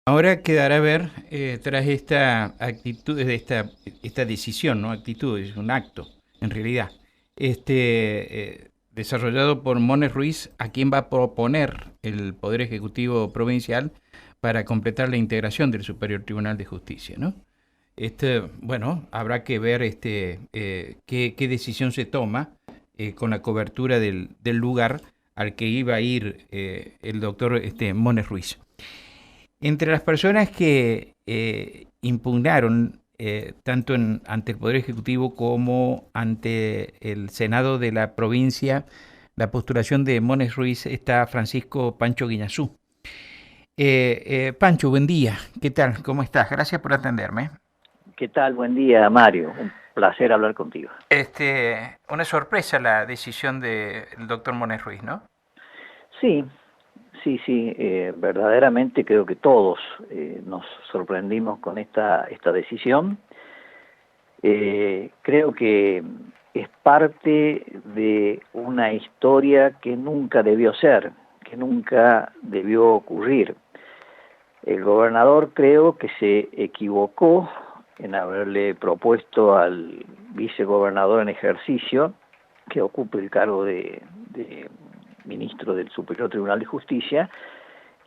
Ahora quedará a ver, tras esta actitud, esta decisión, no actitud, es un acto, en realidad, desarrollado por Mones Ruiz, a quien va a proponer el Poder Ejecutivo Provincial para completar la integración del Superior Tribunal de Justicia, ¿no? Bueno, habrá que ver qué decisión se toma con la cobertura del lugar al que iba a ir el doctor Mones Ruiz. Entre las personas que impugnaron tanto ante el Poder Ejecutivo como ante el Senado de la provincia la postulación de Mones Ruiz está Francisco Pancho Guiñazú. Pancho, buen día. ¿Qué tal? ¿Cómo estás? Gracias por atenderme. ¿Qué tal? Buen día, Mario. Un placer hablar contigo. Una sorpresa la decisión del doctor Mones Ruiz, ¿no? Sí, sí, verdaderamente creo que todos nos sorprendimos con esta decisión. Creo que es parte de una historia que nunca debió ser, que nunca debió ocurrir. El gobernador creo que se equivocó en haberle propuesto al vicegobernador en ejercicio que ocupe el cargo de ministro del Superior Tribunal de Justicia,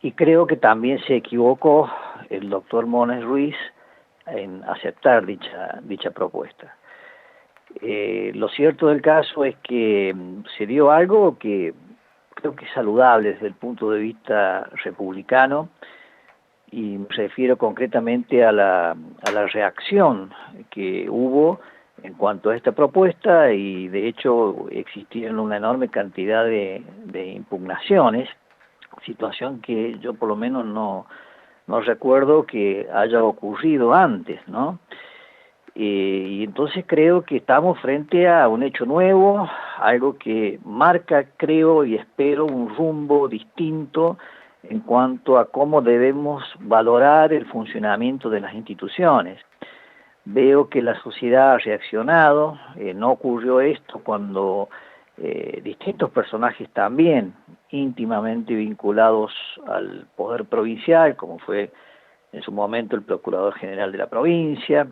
y creo que también se equivocó el doctor Mones Ruiz en aceptar dicha propuesta. Lo cierto del caso es que se dio algo que creo que es saludable desde el punto de vista republicano, y me refiero concretamente a la reacción que hubo en cuanto a esta propuesta, y de hecho existieron una enorme cantidad de impugnaciones, situación que yo por lo menos no recuerdo que haya ocurrido antes, ¿no? Y entonces creo que estamos frente a un hecho nuevo, algo que marca, creo y espero, un rumbo distinto en cuanto a cómo debemos valorar el funcionamiento de las instituciones. Veo que la sociedad ha reaccionado, no ocurrió esto cuando distintos personajes también íntimamente vinculados al poder provincial, como fue en su momento el Procurador General de la provincia,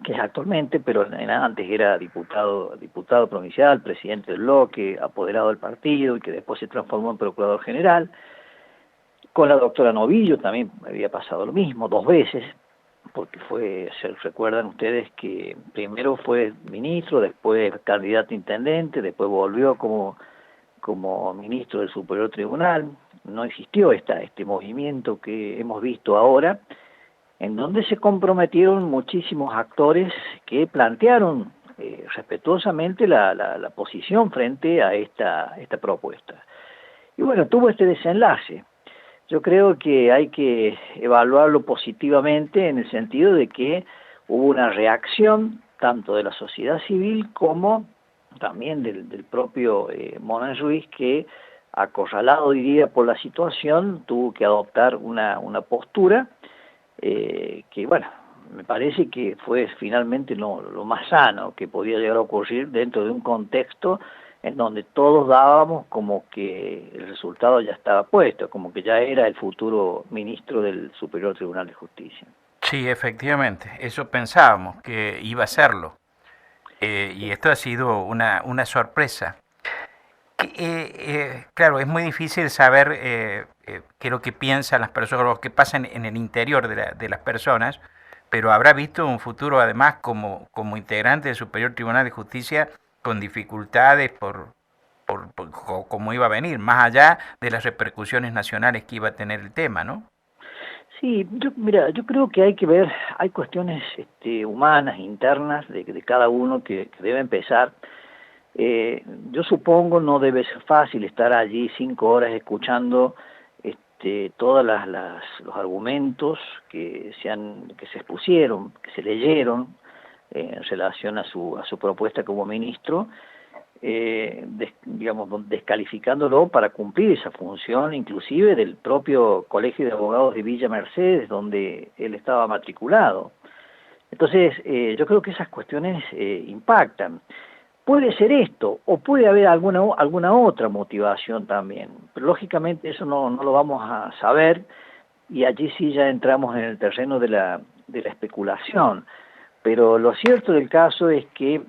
que es actualmente, pero antes era diputado provincial, presidente del bloque, apoderado del partido, y que después se transformó en Procurador General. Con la doctora Novillo también había pasado lo mismo, dos veces, porque se recuerdan ustedes que primero fue ministro, después candidato a intendente, después volvió como ministro del Superior Tribunal. No existió este movimiento que hemos visto ahora, en donde se comprometieron muchísimos actores que plantearon respetuosamente la posición frente a esta propuesta. Y bueno, tuvo este desenlace. Yo creo que hay que evaluarlo positivamente en el sentido de que hubo una reacción tanto de la sociedad civil como también del propio Mones Ruiz, que acorralado, diría, por la situación, tuvo que adoptar una postura que, bueno, me parece que fue finalmente lo más sano que podía llegar a ocurrir dentro de un contexto en donde todos dábamos como que el resultado ya estaba puesto, como que ya era el futuro ministro del Superior Tribunal de Justicia. Sí, efectivamente, eso pensábamos que iba a serlo. Y esto ha sido una sorpresa. Claro, es muy difícil saber qué es lo que piensan las personas, lo que pasa en el interior de las personas, pero habrá visto un futuro además como integrante del Superior Tribunal de Justicia con dificultades por cómo iba a venir, más allá de las repercusiones nacionales que iba a tener el tema, ¿no? Sí, mira, yo creo que hay que ver, hay cuestiones humanas, internas, de cada uno que debe empezar. Yo supongo no debe ser fácil estar allí 5 horas escuchando todos los argumentos que se expusieron, que se leyeron en relación a su propuesta como ministro, digamos, descalificándolo para cumplir esa función, inclusive del propio Colegio de Abogados de Villa Mercedes, donde él estaba matriculado. Entonces, yo creo que esas cuestiones impactan. Puede ser esto, o puede haber alguna otra motivación también, pero lógicamente eso no lo vamos a saber, y allí sí ya entramos en el terreno de la especulación. Pero lo cierto del caso es que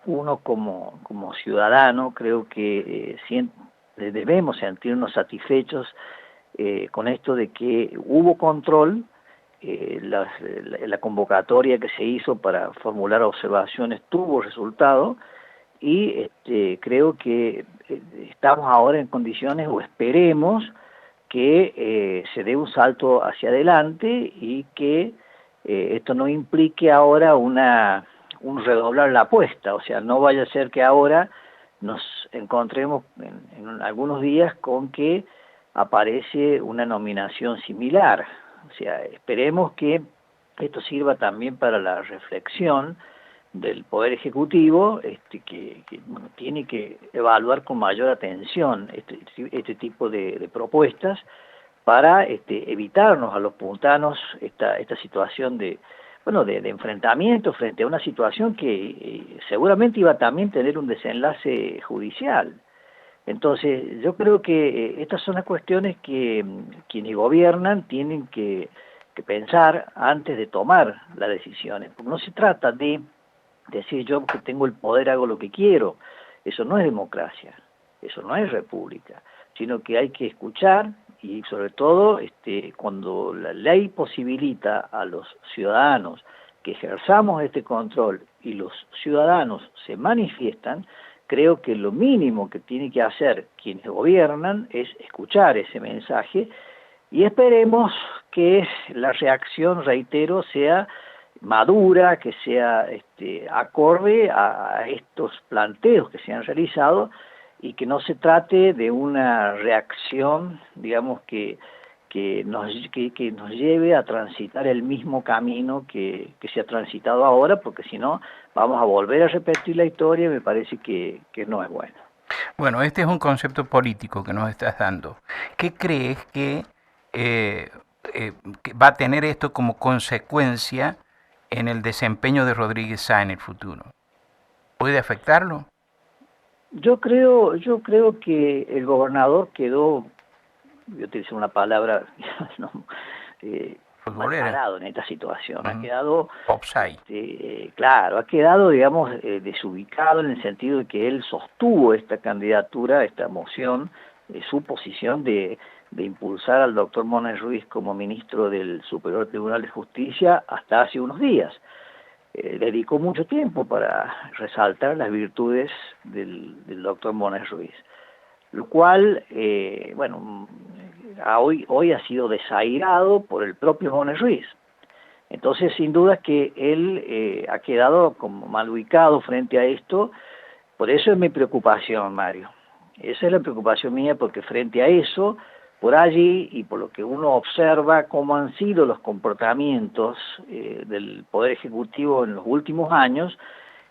uno como ciudadano creo que debemos sentirnos satisfechos con esto de que hubo control, la convocatoria que se hizo para formular observaciones tuvo resultado, y creo que estamos ahora en condiciones, o esperemos, que se dé un salto hacia adelante y que esto no implique ahora un redoblar la apuesta, o sea, no vaya a ser que ahora nos encontremos en algunos días con que aparece una nominación similar. O sea, esperemos que esto sirva también para la reflexión del Poder Ejecutivo, bueno, tiene que evaluar con mayor atención este tipo de propuestas para evitarnos a los puntanos esta situación de enfrentamiento frente a una situación que seguramente iba a también tener un desenlace judicial. Entonces, yo creo que estas son las cuestiones que quienes gobiernan tienen que pensar antes de tomar las decisiones, porque no se trata de decir yo que tengo el poder hago lo que quiero. Eso no es democracia, eso no es república, sino que hay que escuchar, y sobre todo cuando la ley posibilita a los ciudadanos que ejerzamos este control y los ciudadanos se manifiestan, creo que lo mínimo que tienen que hacer quienes gobiernan es escuchar ese mensaje, y esperemos que la reacción, reitero, sea madura, que sea acorde a estos planteos que se han realizado, y que no se trate de una reacción, digamos, que nos lleve a transitar el mismo camino que se ha transitado ahora, porque si no vamos a volver a repetir la historia, y me parece que no es bueno. Bueno, este es un concepto político que nos estás dando. ¿Qué crees eh, que va a tener esto como consecuencia en el desempeño de Rodríguez Sá en el futuro? ¿Puede afectarlo? Yo creo que el gobernador quedó, yo utilicé una palabra no, mal Futbolera. parado en esta situación, ha Uh-huh. quedado, Offside. claro, ha quedado, digamos, desubicado en el sentido de que él sostuvo esta candidatura, esta moción, su posición de impulsar al doctor Mona Ruiz como ministro del Superior Tribunal de Justicia hasta hace unos días. Dedicó mucho tiempo para resaltar las virtudes del doctor Mona Ruiz, lo cual, bueno, hoy ha sido desairado por el propio Mona Ruiz. Entonces, sin duda que él ha quedado como mal ubicado frente a esto. Por eso es mi preocupación, Mario. Esa es la preocupación mía, porque frente a eso, por allí, y por lo que uno observa cómo han sido los comportamientos del Poder Ejecutivo en los últimos años,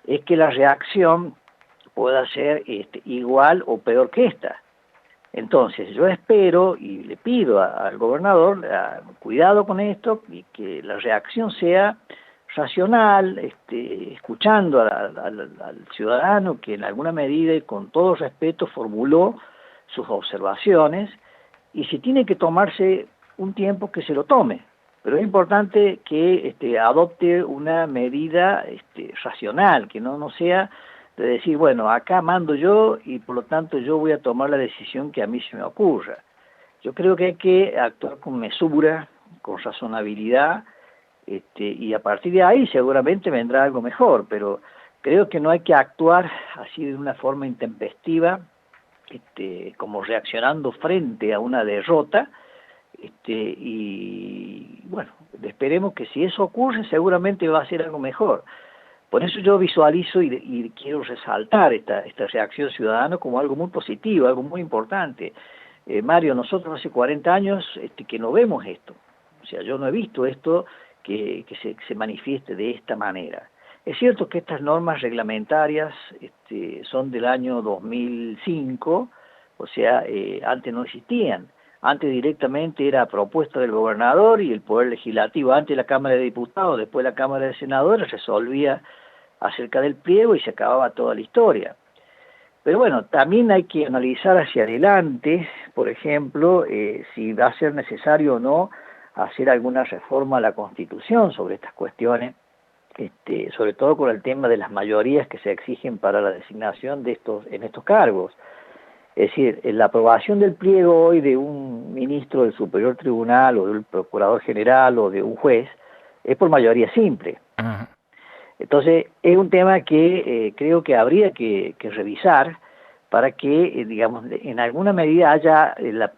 es que la reacción pueda ser igual o peor que esta. Entonces, yo espero y le pido al gobernador cuidado con esto, y que la reacción sea racional, escuchando al ciudadano que en alguna medida y con todo respeto formuló sus observaciones, y si tiene que tomarse un tiempo, que se lo tome. Pero es importante que adopte una medida racional, que no sea de decir, bueno, acá mando yo y por lo tanto yo voy a tomar la decisión que a mí se me ocurra. Yo creo que hay que actuar con mesura, con razonabilidad, y a partir de ahí seguramente vendrá algo mejor, pero creo que no hay que actuar así de una forma intempestiva, como reaccionando frente a una derrota, y bueno, esperemos que si eso ocurre seguramente va a ser algo mejor. Por eso yo visualizo y quiero resaltar esta reacción ciudadana como algo muy positivo, algo muy importante. Mario, nosotros hace 40 años que no vemos esto. O sea, yo no he visto esto que se manifieste de esta manera. Es cierto que estas normas reglamentarias son del año 2005, o sea, antes no existían. Antes directamente era propuesta del gobernador y el Poder Legislativo, antes la Cámara de Diputados, después la Cámara de Senadores, resolvía acerca del pliego y se acababa toda la historia. Pero bueno, también hay que analizar hacia adelante, por ejemplo, si va a ser necesario o no hacer alguna reforma a la Constitución sobre estas cuestiones, sobre todo con el tema de las mayorías que se exigen para la designación en estos cargos. Es decir, la aprobación del pliego hoy de un ministro del Superior Tribunal o de un procurador general o de un juez es por mayoría simple. Ajá. Entonces, es un tema que creo que habría que revisar para que, digamos, en alguna medida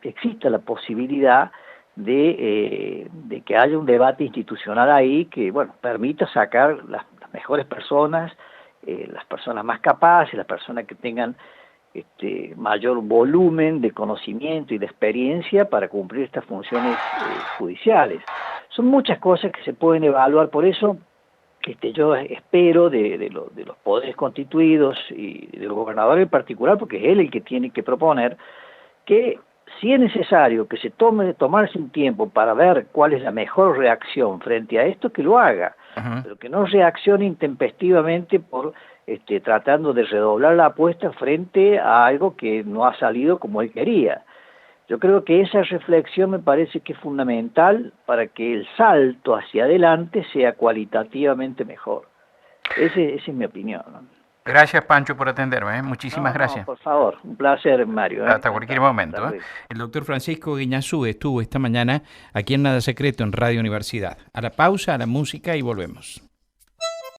exista la posibilidad de que haya un debate institucional ahí que, bueno, permita sacar las mejores personas, las personas más capaces, las personas que tengan mayor volumen de conocimiento y de experiencia para cumplir estas funciones judiciales. Son muchas cosas que se pueden evaluar, por eso yo espero de los poderes constituidos y del gobernador en particular, porque es él el que tiene que proponer, que si es necesario que se tomarse un tiempo para ver cuál es la mejor reacción frente a esto, que lo haga, pero que no reaccione intempestivamente tratando de redoblar la apuesta frente a algo que no ha salido como él quería. Yo creo que esa reflexión me parece que es fundamental para que el salto hacia adelante sea cualitativamente mejor. Esa es mi opinión, ¿no? Gracias, Pancho, por atenderme. Muchísimas gracias. Por favor, un placer, Mario. Hasta cualquier momento. El doctor Francisco Guiñazú estuvo esta mañana aquí en Nada Secreto, en Radio Universidad. A la pausa, a la música y volvemos.